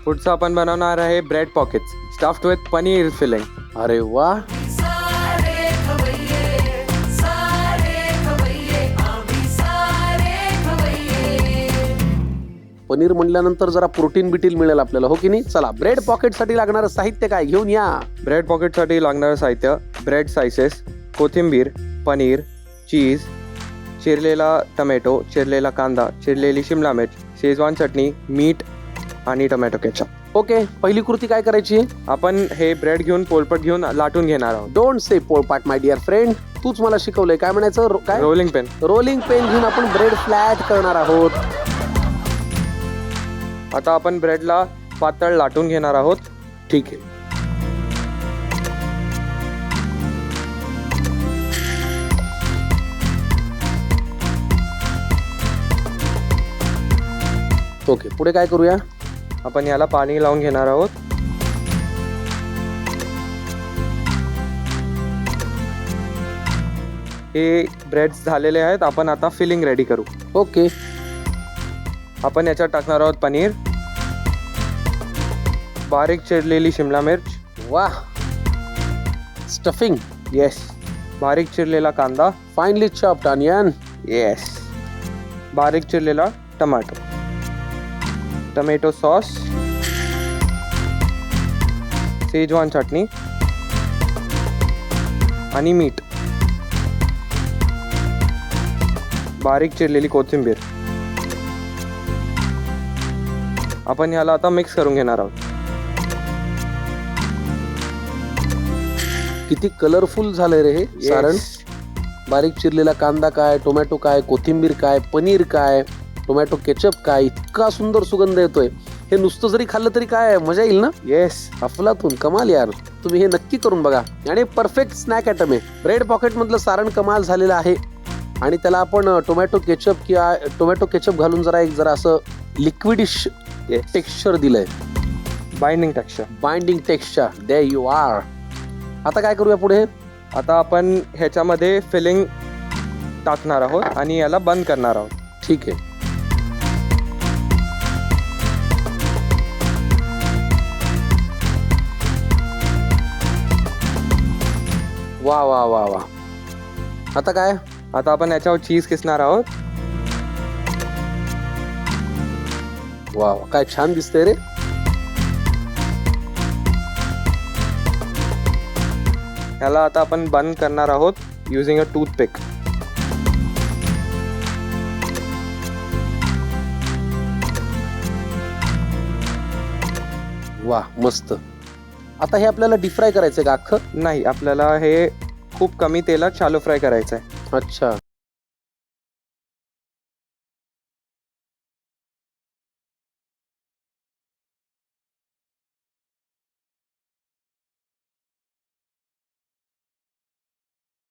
पुढचं आपण बनवणार आहे bread pockets stuffed with paneer filling. अरे वा, पनीर म्हणल्यानंतर जरा प्रोटीन बिटील मिळेल आपल्याला, हो की नाही? चला, ब्रेड पॉकेट साठी लागणारं साहित्य काय घेऊन या? ब्रेड पॉकेटसाठी लागणारं साहित्य ब्रेड स्लाइसेस, कोथिंबीर, पनीर, चीज, चिरलेला टमॅटो, चिरलेला कांदा, चिरलेली शिमला मिर्च, शेजवान चटणी, मीठ आणि टोमॅटो केचप। ओके, पहिली कृती काय करायची? आपण हे ब्रेड घेऊन पोलपट घेऊन लाटून घेणार आहोत। डोंट से पोळपाट माय डिअर फ्रेंड, तूच मला शिकवलंय काय म्हणायचं? काय? Rolling pen. रोलिंग पेन घेऊन आपण ब्रेड फ्लॅट करणार आहोत। आता आपण ब्रेडला पातळ लाटून घेणार आहोत। ठीक आहे, ओके, पुढे काय करूया? आपण याला पाणी लावून घेणार आहोत। हे ब्रेड्स झालेले आहेत, आपण आता फिलिंग रेडी करू। ओके, आपण याच्यात टाकणार आहोत पनीर, बारीक चिरलेली शिमला मिर्च, वा, स्टफिंग, येस, बारीक चिरलेला कांदा, फाइनली चॉप्ड ऑनियन, येस, बारीक चिरलेला टमाटो, टमॅटो सॉस, शेजवान चटणी आणि मीठ, बारीक चिरलेली कोथिंबीर। आपण याला आता मिक्स करून घेणार आहोत। किती कलरफुल झालंय रे हे सारण। बारीक चिरलेला कांदा काय, टोमॅटो काय, कोथिंबीर काय, पनीर काय, टोमॅटो केचप काय, इतका सुंदर सुगंध येतोय। हे नुसतं जरी खाल्लं तरी काय मजा येईल ना? येस, अफलातून, कमाल यार, तुम्ही हे नक्की करून बघा। आणि परफेक्ट स्नॅक आयटम आहे। ब्रेड पॉकेट मधलं सारण कमाल झालेलं आहे आणि त्याला आपण टोमॅटो केचप घालून जरा असं लिक्विडिश टेक्स्चर दिलंय, binding texture. Binding texture, there you are. आता काय करूया पुढे? आता आपण ह्याच्यामध्ये फिलिंग टाकणार आहोत आणि याला बंद करणार आहोत। ठीक आहे, वा वा वा वा। आता काय? आता आपण याच्यावर चीज किसणार आहोत। वा वा, काय छान दिसतंय रे। याला आता आपण बंद करणार आहोत युजिंग अ टूथपिक। वा, मस्त। आता हे आपल्याला डीप फ्राय करायचंय का अख्खं? नाही, आपल्याला हे खूप कमी तेलात शॅलो फ्राय करायचं आहे। अच्छा,